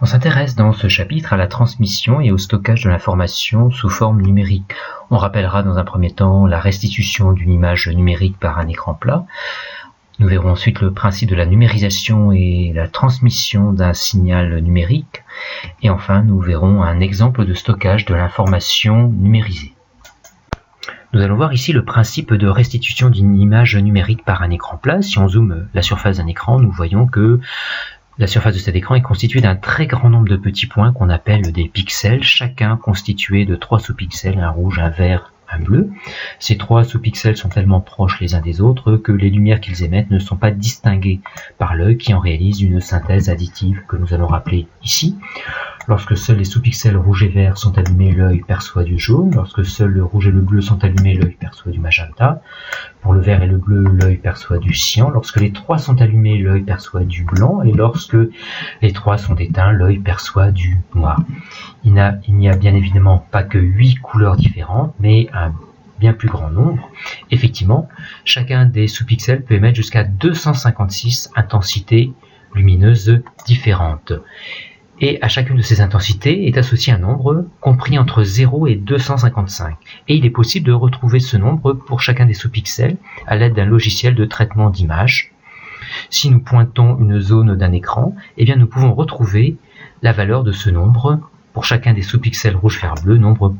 On s'intéresse dans ce chapitre à la transmission et au stockage de l'information sous forme numérique. On rappellera dans un premier temps la restitution d'une image numérique par un écran plat. Nous verrons ensuite le principe de la numérisation et la transmission d'un signal numérique. Et enfin, nous verrons un exemple de stockage de l'information numérisée. Nous allons voir ici le principe de restitution d'une image numérique par un écran plat. Si on zoome la surface d'un écran, nous voyons que la surface de cet écran est constituée d'un très grand nombre de petits points qu'on appelle des pixels, chacun constitué de 3 sous-pixels, un rouge, un vert, un bleu. Ces 3 sous-pixels sont tellement proches les uns des autres que les lumières qu'ils émettent ne sont pas distinguées par l'œil qui en réalise une synthèse additive que nous allons rappeler ici. Lorsque seuls les sous-pixels rouge et vert sont allumés, l'œil perçoit du jaune. Lorsque seuls le rouge et le bleu sont allumés, l'œil perçoit du magenta. Pour le vert et le bleu, l'œil perçoit du cyan. Lorsque les 3 sont allumés, l'œil perçoit du blanc. Et lorsque les 3 sont éteints, l'œil perçoit du noir. Il n'y a bien évidemment pas que 8 couleurs différentes, mais un bien plus grand nombre. Effectivement, chacun des sous-pixels peut émettre jusqu'à 256 intensités lumineuses différentes. Et à chacune de ces intensités est associé un nombre compris entre 0 et 255. Et il est possible de retrouver ce nombre pour chacun des sous-pixels à l'aide d'un logiciel de traitement d'image. Si nous pointons une zone d'un écran, eh bien nous pouvons retrouver la valeur de ce nombre pour chacun des sous-pixels rouge, vert, bleu, nombre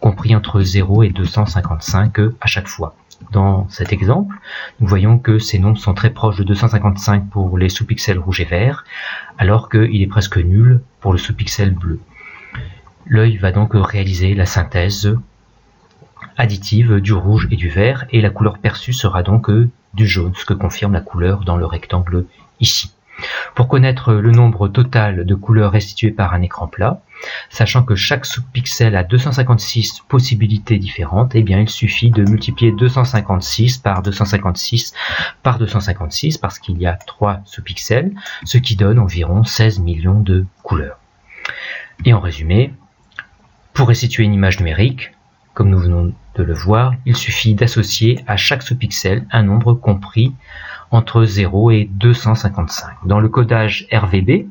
compris entre 0 et 255 à chaque fois. Dans cet exemple, nous voyons que ces nombres sont très proches de 255 pour les sous-pixels rouge et vert, alors qu'il est presque nul pour le sous-pixel bleu. L'œil va donc réaliser la synthèse additive du rouge et du vert, et la couleur perçue sera donc du jaune, ce que confirme la couleur dans le rectangle ici. Pour connaître le nombre total de couleurs restituées par un écran plat, sachant que chaque sous-pixel a 256 possibilités différentes, eh bien il suffit de multiplier 256 par 256 par 256 parce qu'il y a 3 sous-pixels, ce qui donne environ 16 millions de couleurs. Et en résumé, pour restituer une image numérique, comme nous venons de le voir, il suffit d'associer à chaque sous-pixel un nombre compris entre 0 et 255. Dans le codage RVB,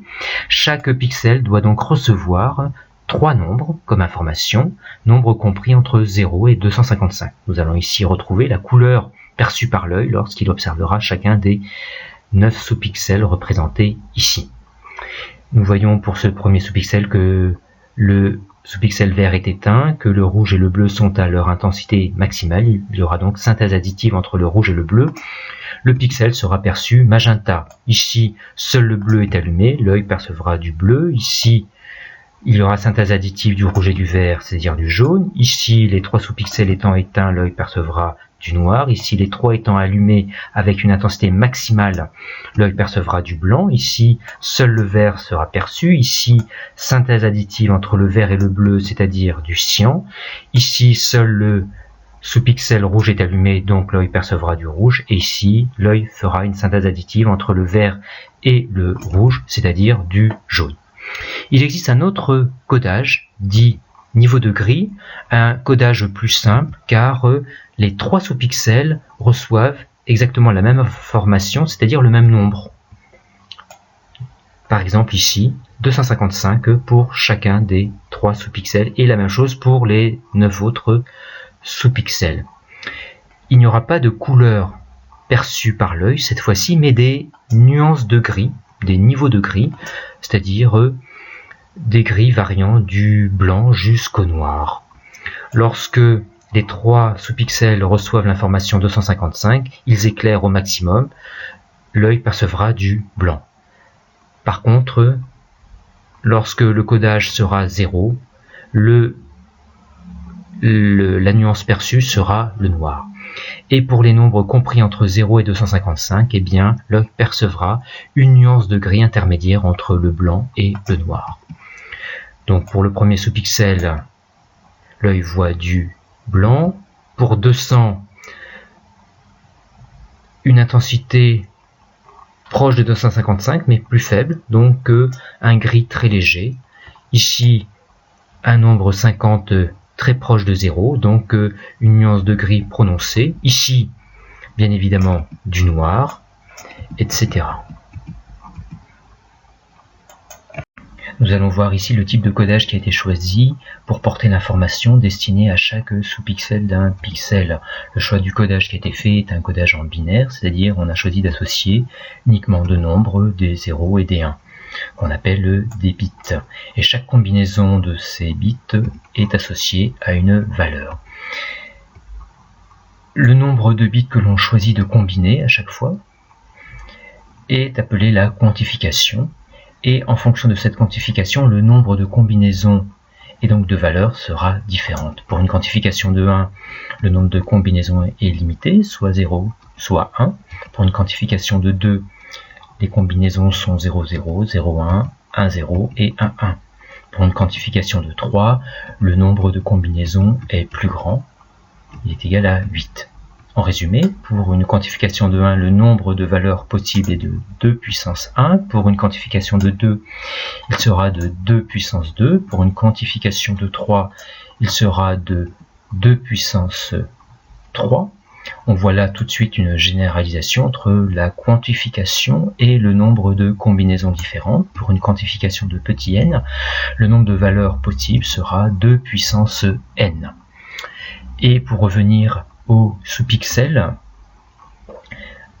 chaque pixel doit donc recevoir 3 nombres comme information, nombres compris entre 0 et 255. Nous allons ici retrouver la couleur perçue par l'œil lorsqu'il observera chacun des 9 sous-pixels représentés ici. Nous voyons pour ce premier sous-pixel que le sous-pixel vert est éteint, que le rouge et le bleu sont à leur intensité maximale. Il y aura donc synthèse additive entre le rouge et le bleu. Le pixel sera perçu magenta. Ici, seul le bleu est allumé, l'œil percevra du bleu. Ici, il y aura synthèse additive du rouge et du vert, c'est-à-dire du jaune. Ici, les 3 sous-pixels étant éteints, l'œil percevra du noir. Ici, les 3 étant allumés avec une intensité maximale, l'œil percevra du blanc. Ici, seul le vert sera perçu. Ici, synthèse additive entre le vert et le bleu, c'est-à-dire du cyan. Ici, seul le sous-pixel rouge est allumé, donc l'œil percevra du rouge. Et ici, l'œil fera une synthèse additive entre le vert et le rouge, c'est-à-dire du jaune. Il existe un autre codage, dit niveau de gris, un codage plus simple, car les 3 sous-pixels reçoivent exactement la même information, c'est-à-dire le même nombre. Par exemple ici, 255 pour chacun des 3 sous-pixels, et la même chose pour les 9 autres sous-pixels. Il n'y aura pas de couleur perçue par l'œil cette fois-ci, mais des nuances de gris, des niveaux de gris, c'est-à-dire des gris variant du blanc jusqu'au noir. Lorsque les 3 sous-pixels reçoivent l'information 255, ils éclairent au maximum, l'œil percevra du blanc. Par contre, lorsque le codage sera 0, la nuance perçue sera le noir. Et pour les nombres compris entre 0 et 255, eh bien, l'œil percevra une nuance de gris intermédiaire entre le blanc et le noir. Donc pour le premier sous-pixel, l'œil voit du blanc. Pour 200, une intensité proche de 255, mais plus faible, donc un gris très léger. Ici, un nombre 50 très proche de 0, donc une nuance de gris prononcée. Ici, bien évidemment, du noir, etc. Nous allons voir ici le type de codage qui a été choisi pour porter l'information destinée à chaque sous-pixel d'un pixel. Le choix du codage qui a été fait est un codage en binaire, c'est-à-dire on a choisi d'associer uniquement deux nombres, des 0 et des 1, qu'on appelle des bits. Et chaque combinaison de ces bits est associée à une valeur. Le nombre de bits que l'on choisit de combiner à chaque fois est appelé la quantification. Et en fonction de cette quantification, le nombre de combinaisons et donc de valeurs sera différent. Pour une quantification de 1, le nombre de combinaisons est limité, soit 0, soit 1. Pour une quantification de 2, les combinaisons sont 0, 0, 0, 1, 1, 0 et 1, 1. Pour une quantification de 3, le nombre de combinaisons est plus grand, il est égal à 8. En résumé, pour une quantification de 1, le nombre de valeurs possibles est de 2 puissance 1. Pour une quantification de 2, il sera de 2 puissance 2. Pour une quantification de 3, il sera de 2 puissance 3. On voit là tout de suite une généralisation entre la quantification et le nombre de combinaisons différentes. Pour une quantification de petit n, le nombre de valeurs possibles sera 2 puissance n. Et pour revenir au sous-pixel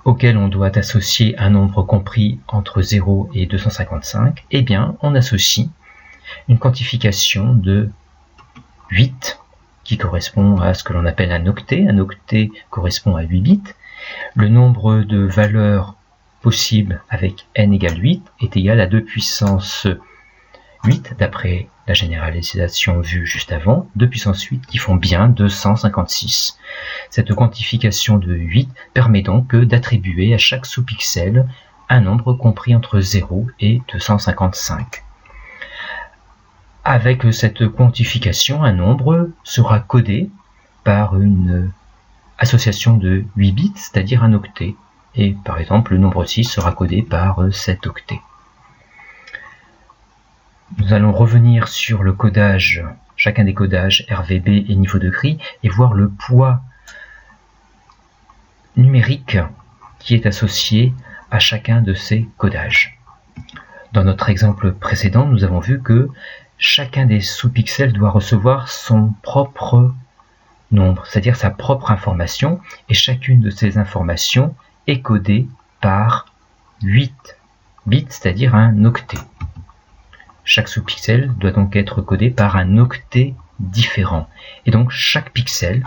auquel on doit associer un nombre compris entre 0 et 255, eh bien on associe une quantification de 8 qui correspond à ce que l'on appelle un octet. Un octet correspond à 8 bits. Le nombre de valeurs possibles avec n égale 8 est égal à 2 puissance 8 d'après la généralisation vue juste avant, 2 puissance 8 qui font bien 256. Cette quantification de 8 permet donc d'attribuer à chaque sous-pixel un nombre compris entre 0 et 255. Avec cette quantification, un nombre sera codé par une association de 8 bits, c'est-à-dire un octet. Et par exemple, le nombre 6 sera codé par 7 octets. Nous allons revenir sur le codage, chacun des codages RVB et niveau de gris, et voir le poids numérique qui est associé à chacun de ces codages. Dans notre exemple précédent, nous avons vu que chacun des sous-pixels doit recevoir son propre nombre, c'est-à-dire sa propre information, et chacune de ces informations est codée par 8 bits, c'est-à-dire un octet. Chaque sous-pixel doit donc être codé par un octet différent. Et donc chaque pixel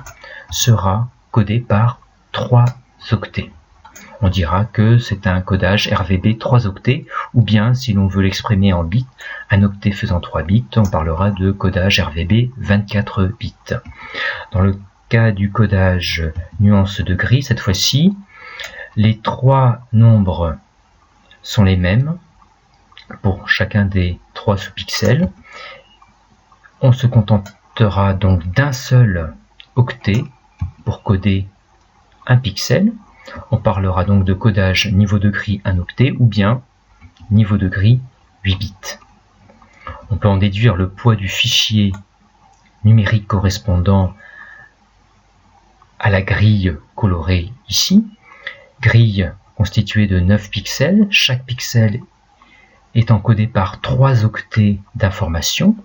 sera codé par 3 octets. On dira que c'est un codage RVB 3 octets, ou bien si l'on veut l'exprimer en bits, un octet faisant 3 bits, on parlera de codage RVB 24 bits. Dans le cas du codage nuance de gris, cette fois-ci, les 3 nombres sont les mêmes pour chacun des 3 sous-pixels. On se contentera donc d'un seul octet pour coder un pixel. On parlera donc de codage niveau de gris 1 octet ou bien niveau de gris 8 bits. On peut en déduire le poids du fichier numérique correspondant à la grille colorée ici. Grille constituée de 9 pixels. Chaque pixel est encodé par 3 octets d'information.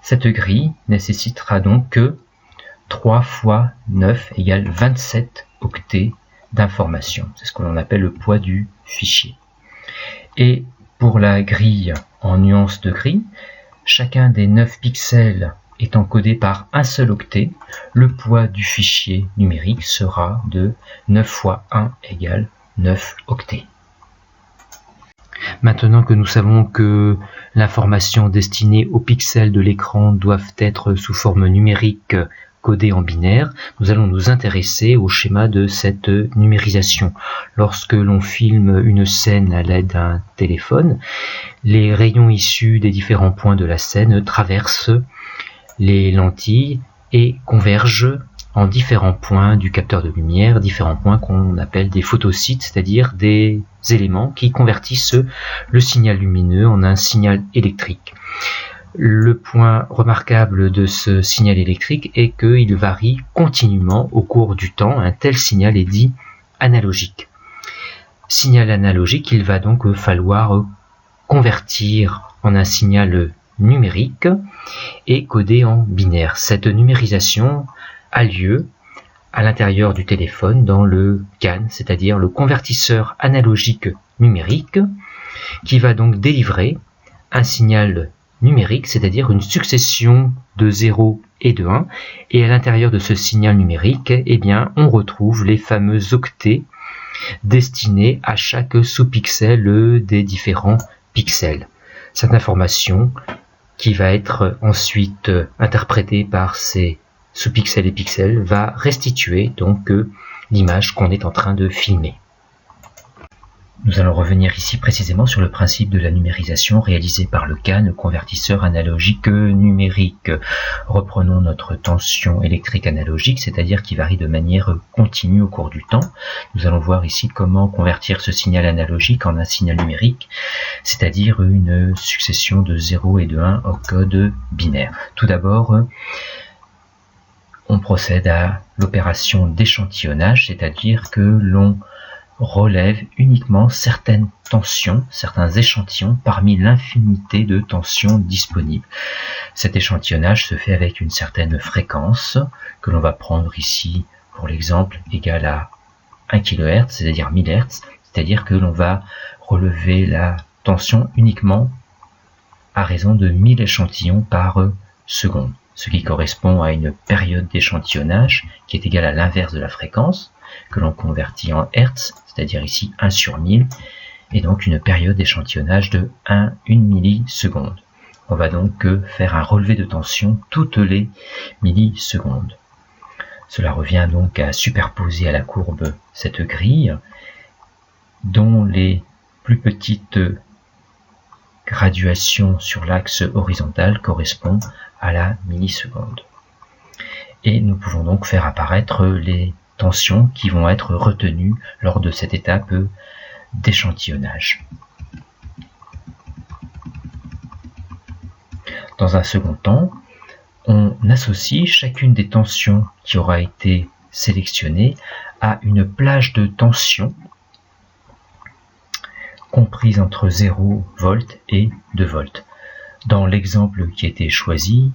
Cette grille nécessitera donc que 3 fois 9 égale 27 octets d'information. C'est ce que l'on appelle le poids du fichier. Et pour la grille en nuance de gris, chacun des 9 pixels est encodé par un seul octet. Le poids du fichier numérique sera de 9 fois 1 égale 9 octets. Maintenant que nous savons que l'information destinée aux pixels de l'écran doivent être sous forme numérique codée en binaire, nous allons nous intéresser au schéma de cette numérisation. Lorsque l'on filme une scène à l'aide d'un téléphone, les rayons issus des différents points de la scène traversent les lentilles et convergent en différents points du capteur de lumière, différents points qu'on appelle des photosites, c'est-à-dire des éléments qui convertissent le signal lumineux en un signal électrique. Le point remarquable de ce signal électrique est qu'il varie continuellement au cours du temps. Un tel signal est dit analogique. Signal analogique, il va donc falloir convertir en un signal numérique est codé en binaire. Cette numérisation a lieu à l'intérieur du téléphone dans le CAN, c'est-à-dire le convertisseur analogique numérique, qui va donc délivrer un signal numérique, c'est-à-dire une succession de 0 et de 1, et à l'intérieur de ce signal numérique, eh bien, on retrouve les fameux octets destinés à chaque sous-pixel des différents pixels. Cette information qui va être ensuite interprétée par ces sous-pixels et pixels va restituer donc l'image qu'on est en train de filmer. Nous allons revenir ici précisément sur le principe de la numérisation réalisée par le CAN, le convertisseur analogique numérique. Reprenons notre tension électrique analogique, c'est-à-dire qui varie de manière continue au cours du temps. Nous allons voir ici comment convertir ce signal analogique en un signal numérique, c'est-à-dire une succession de 0 et de 1 au code binaire. Tout d'abord, on procède à l'opération d'échantillonnage, c'est-à-dire que l'on relève uniquement certaines tensions, certains échantillons parmi l'infinité de tensions disponibles. Cet échantillonnage se fait avec une certaine fréquence que l'on va prendre ici pour l'exemple égale à 1 kHz, c'est-à-dire 1000 Hz, c'est-à-dire que l'on va relever la tension uniquement à raison de 1000 échantillons par seconde, ce qui correspond à une période d'échantillonnage qui est égale à l'inverse de la fréquence, que l'on convertit en Hertz, c'est-à-dire ici 1 sur 1000, et donc une période d'échantillonnage de 1 milliseconde. On va donc faire un relevé de tension toutes les millisecondes. Cela revient donc à superposer à la courbe cette grille, dont les plus petites graduations sur l'axe horizontal correspondent à la milliseconde. Et nous pouvons donc faire apparaître les tensions qui vont être retenues lors de cette étape d'échantillonnage. Dans un second temps, on associe chacune des tensions qui aura été sélectionnée à une plage de tension comprise entre 0 V et 2 V. Dans l'exemple qui a été choisi,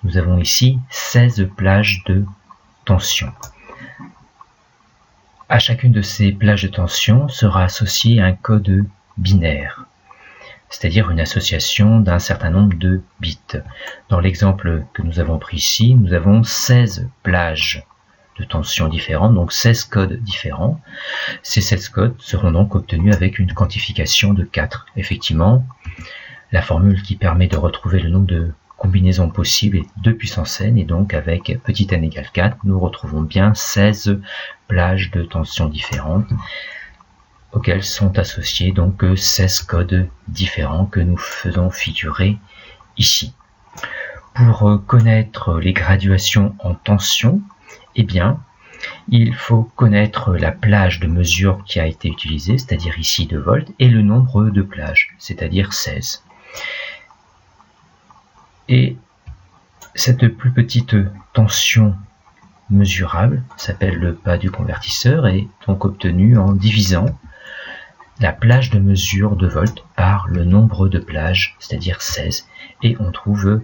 nous avons ici 16 plages de tension. À chacune de ces plages de tension sera associé un code binaire, c'est-à-dire une association d'un certain nombre de bits. Dans l'exemple que nous avons pris ici, nous avons 16 plages de tension différentes, donc 16 codes différents. Ces 16 codes seront donc obtenus avec une quantification de 4. Effectivement, la formule qui permet de retrouver le nombre de combinaisons possibles est 2 puissance n, et donc avec petit n égale 4, nous retrouvons bien 16 plages de tension différentes auxquelles sont associés donc 16 codes différents que nous faisons figurer ici. Pour connaître les graduations en tension, eh bien, il faut connaître la plage de mesure qui a été utilisée, c'est-à-dire ici 2 volts, et le nombre de plages, c'est-à-dire 16. Et cette plus petite tension mesurable s'appelle le pas du convertisseur et est donc obtenue en divisant la plage de mesure de volts par le nombre de plages, c'est-à-dire 16, et on trouve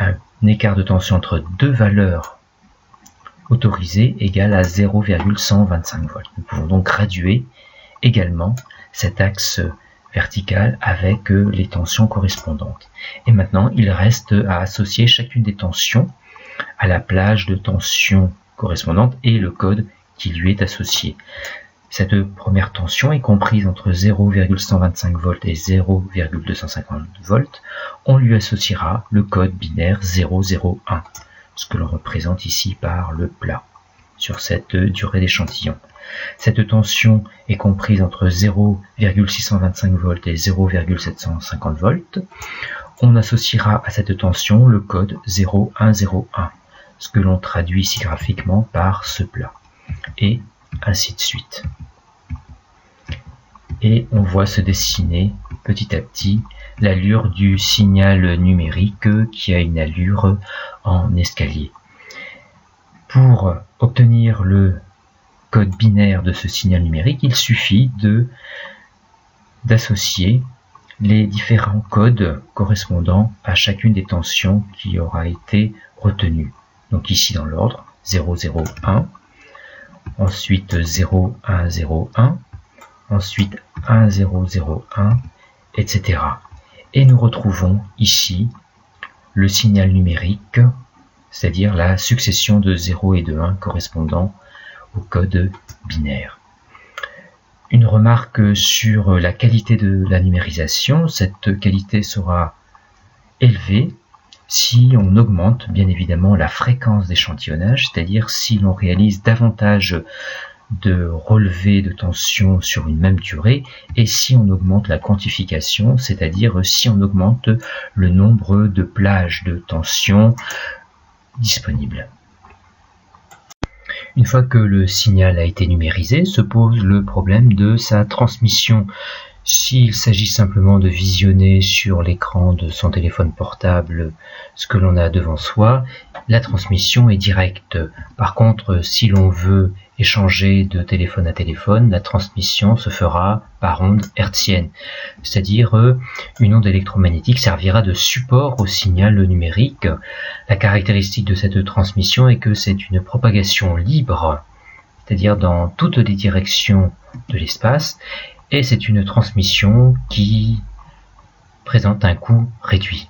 un écart de tension entre deux valeurs autorisées égal à 0,125 volts. Nous pouvons donc graduer également cet axe vertical avec les tensions correspondantes. Et maintenant, il reste à associer chacune des tensions à la plage de tension correspondante et le code qui lui est associé. Cette première tension est comprise entre 0,125 volts et 0,250 volts. On lui associera le code binaire 001, ce que l'on représente ici par le plat sur cette durée d'échantillon. Cette tension est comprise entre 0,625 volts et 0,750 volts. On associera à cette tension le code 0101, ce que l'on traduit ici graphiquement par ce plat, et ainsi de suite. Et on voit se dessiner petit à petit l'allure du signal numérique qui a une allure en escalier. Pour obtenir le code binaire de ce signal numérique, il suffit d'associer les différents codes correspondant à chacune des tensions qui aura été retenue. Donc ici dans l'ordre 0, 0, 1, ensuite 0, 1, 0, 1, ensuite 1, 0, 0, 1, etc. Et nous retrouvons ici le signal numérique, c'est-à-dire la succession de 0 et de 1 correspondant au code binaire. Une remarque sur la qualité de la numérisation. Cette qualité sera élevée si on augmente bien évidemment la fréquence d'échantillonnage, c'est-à-dire si l'on réalise davantage de relevés de tension sur une même durée, et si on augmente la quantification, c'est-à-dire si on augmente le nombre de plages de tension disponibles. Une fois que le signal a été numérisé, se pose le problème de sa transmission. S'il s'agit simplement de visionner sur l'écran de son téléphone portable ce que l'on a devant soi, la transmission est directe. Par contre, si l'on veut échanger de téléphone à téléphone, la transmission se fera par onde hertzienne, c'est-à-dire une onde électromagnétique servira de support au signal numérique. La caractéristique de cette transmission est que c'est une propagation libre, c'est-à-dire dans toutes les directions de l'espace, et c'est une transmission qui présente un coût réduit.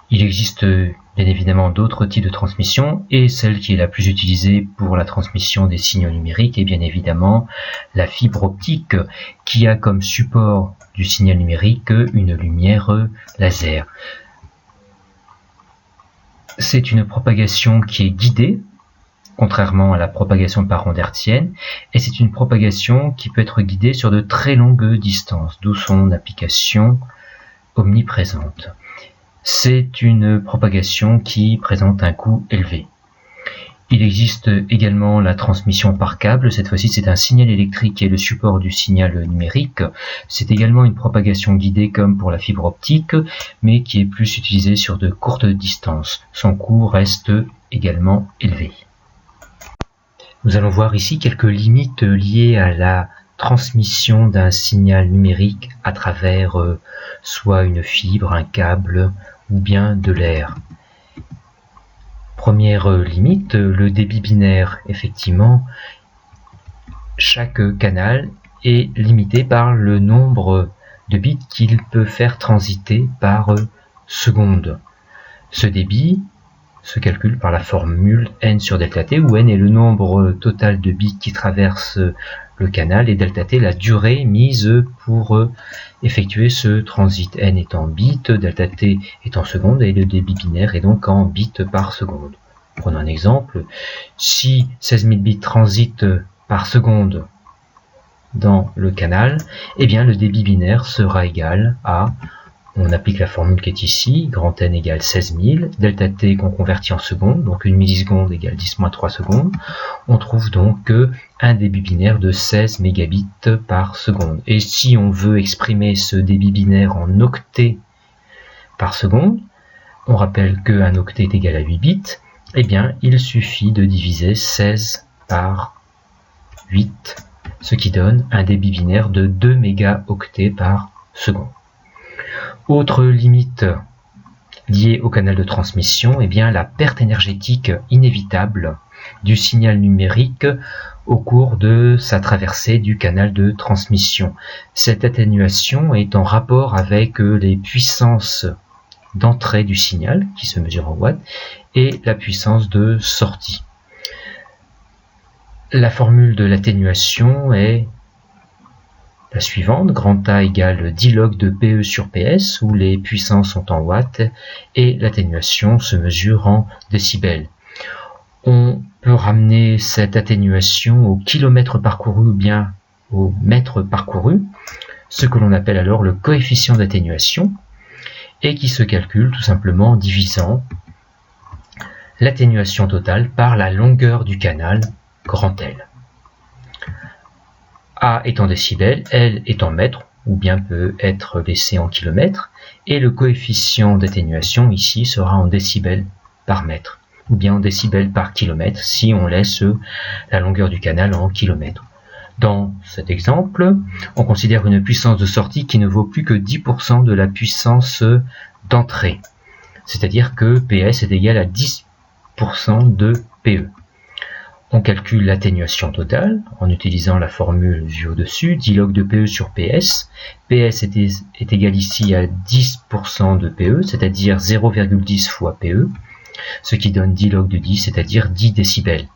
Il existe bien évidemment d'autres types de transmission, et celle qui est la plus utilisée pour la transmission des signaux numériques est bien évidemment la fibre optique, qui a comme support du signal numérique une lumière laser. C'est une propagation qui est guidée, contrairement à la propagation par onde hertzienne, et c'est une propagation qui peut être guidée sur de très longues distances, d'où son application omniprésente. C'est une propagation qui présente un coût élevé. Il existe également la transmission par câble. Cette fois-ci, c'est un signal électrique qui est le support du signal numérique. C'est également une propagation guidée comme pour la fibre optique, mais qui est plus utilisée sur de courtes distances. Son coût reste également élevé. Nous allons voir ici quelques limites liées à la transmission d'un signal numérique à travers soit une fibre, un câble ou bien de l'air. Première limite, le débit binaire. Effectivement, chaque canal est limité par le nombre de bits qu'il peut faire transiter par seconde. Ce débit se calcule par la formule n sur delta t, où n est le nombre total de bits qui traversent le canal et delta t la durée mise pour effectuer ce transit. N est en bits, delta t est en secondes et le débit binaire est donc en bits par seconde. Prenons un exemple. Si 16 000 bits transitent par seconde dans le canal, eh bien le débit binaire sera égal à, on applique la formule qui est ici, grand N égale 16 000, delta t qu'on convertit en secondes, donc une milliseconde égale 10-3 secondes, on trouve donc un débit binaire de 16 mégabits par seconde. Et si on veut exprimer ce débit binaire en octets par seconde, on rappelle qu'un octet est égal à 8 bits, eh bien il suffit de diviser 16 par 8, ce qui donne un débit binaire de 2 mégaoctets par seconde. Autre limite liée au canal de transmission, eh bien la perte énergétique inévitable du signal numérique au cours de sa traversée du canal de transmission. Cette atténuation est en rapport avec les puissances d'entrée du signal, qui se mesure en watts, et la puissance de sortie. La formule de l'atténuation est la suivante, grand A égale 10 log de PE sur PS, où les puissances sont en watts et l'atténuation se mesure en décibels. On peut ramener cette atténuation au kilomètre parcouru ou bien au mètre parcouru, ce que l'on appelle alors le coefficient d'atténuation, et qui se calcule tout simplement en divisant l'atténuation totale par la longueur du canal grand L. A est en décibels, L est en mètres, ou bien peut être laissé en kilomètres, et le coefficient d'atténuation ici sera en décibels par mètre, ou bien en décibels par kilomètre si on laisse la longueur du canal en kilomètres. Dans cet exemple, on considère une puissance de sortie qui ne vaut plus que 10% de la puissance d'entrée. C'est-à-dire que PS est égal à 10% de PE. On calcule l'atténuation totale en utilisant la formule vue au-dessus, 10 log de PE sur PS. PS est égal ici à 10% de PE, c'est-à-dire 0,10 fois PE, ce qui donne 10 log de 10, c'est-à-dire 10 décibels.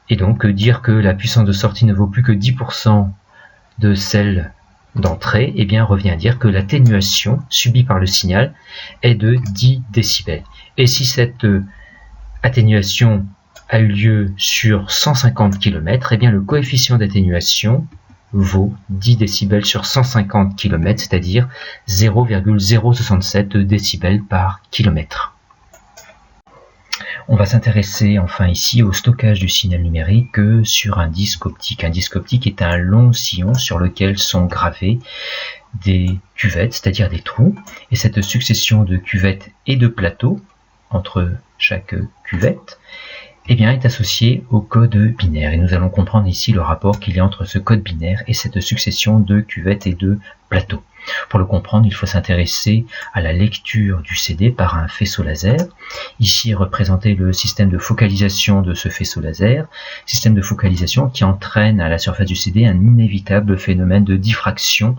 Et donc dire que la puissance de sortie ne vaut plus que 10% de celle d'entrée, eh bien revient à dire que l'atténuation subie par le signal est de 10 décibels. Et si cette atténuation a eu lieu sur 150 km, eh bien le coefficient d'atténuation vaut 10 décibels sur 150 km, c'est-à-dire 0,067 décibels par kilomètre. On va s'intéresser enfin ici au stockage du signal numérique sur un disque optique. Un disque optique est un long sillon sur lequel sont gravés des cuvettes, c'est-à-dire des trous, et cette succession de cuvettes et de plateaux entre chaque cuvette eh bien, est associée au code binaire. Et nous allons comprendre ici le rapport qu'il y a entre ce code binaire et cette succession de cuvettes et de plateaux. Pour le comprendre, il faut s'intéresser à la lecture du CD par un faisceau laser. Ici est représenté le système de focalisation de ce faisceau laser, système de focalisation qui entraîne à la surface du CD un inévitable phénomène de diffraction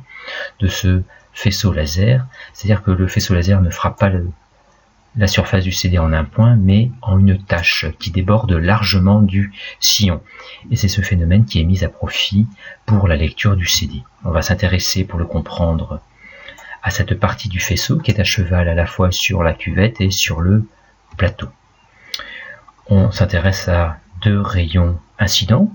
de ce faisceau laser, c'est-à-dire que le faisceau laser ne frappe pas la surface du CD en un point, mais en une tache qui déborde largement du sillon. Et c'est ce phénomène qui est mis à profit pour la lecture du CD. On va s'intéresser, pour le comprendre, à cette partie du faisceau qui est à cheval à la fois sur la cuvette et sur le plateau. On s'intéresse à deux rayons incidents.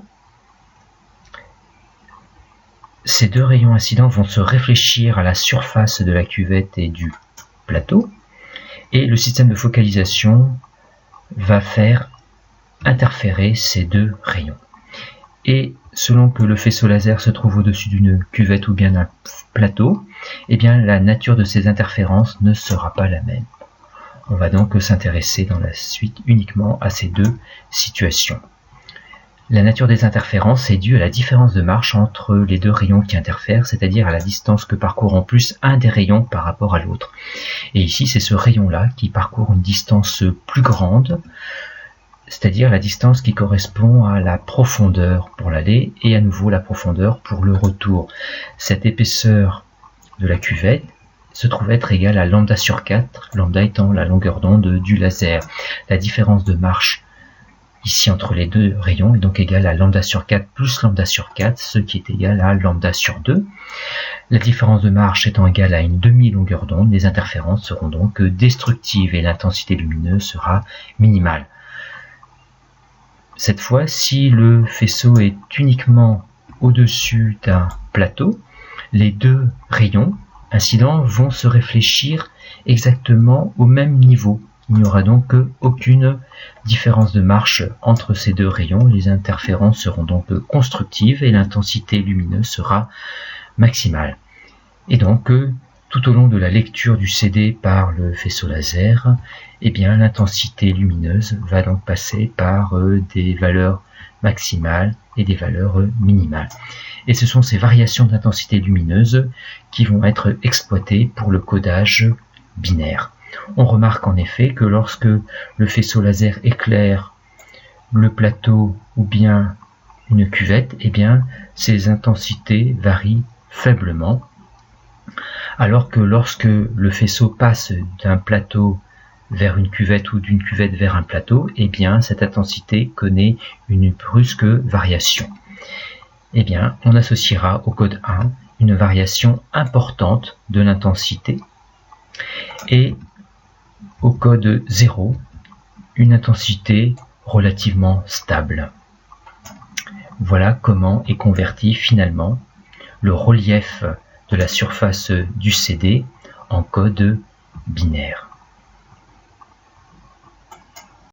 Ces deux rayons incidents vont se réfléchir à la surface de la cuvette et du plateau. Et le système de focalisation va faire interférer ces deux rayons. Et selon que le faisceau laser se trouve au-dessus d'une cuvette ou bien d'un plateau, eh bien la nature de ces interférences ne sera pas la même. On va donc s'intéresser dans la suite uniquement à ces deux situations. La nature des interférences est due à la différence de marche entre les deux rayons qui interfèrent, c'est-à-dire à la distance que parcourt en plus un des rayons par rapport à l'autre. Et ici, c'est ce rayon-là qui parcourt une distance plus grande, c'est-à-dire la distance qui correspond à la profondeur pour l'aller et à nouveau la profondeur pour le retour. Cette épaisseur de la cuvette se trouve être égale à lambda sur 4, lambda étant la longueur d'onde du laser. La différence de marche ici entre les deux rayons est donc égal à lambda sur 4 plus lambda sur 4, ce qui est égal à lambda sur 2. La différence de marche étant égale à une demi-longueur d'onde, les interférences seront donc destructives et l'intensité lumineuse sera minimale. Cette fois, si le faisceau est uniquement au-dessus d'un plateau, les deux rayons incidents vont se réfléchir exactement au même niveau. Il n'y aura donc aucune différence de marche entre ces deux rayons. Les interférences seront donc constructives et l'intensité lumineuse sera maximale. Et donc, tout au long de la lecture du CD par le faisceau laser, eh bien, l'intensité lumineuse va donc passer par des valeurs maximales et des valeurs minimales. Et ce sont ces variations d'intensité lumineuse qui vont être exploitées pour le codage binaire. On remarque en effet que lorsque le faisceau laser éclaire le plateau ou bien une cuvette, eh bien, ces intensités varient faiblement, alors que lorsque le faisceau passe d'un plateau vers une cuvette ou d'une cuvette vers un plateau, eh bien, cette intensité connaît une brusque variation. Eh bien, on associera au code 1 une variation importante de l'intensité et au code 0, une intensité relativement stable. Voilà comment est converti finalement le relief de la surface du CD en code binaire.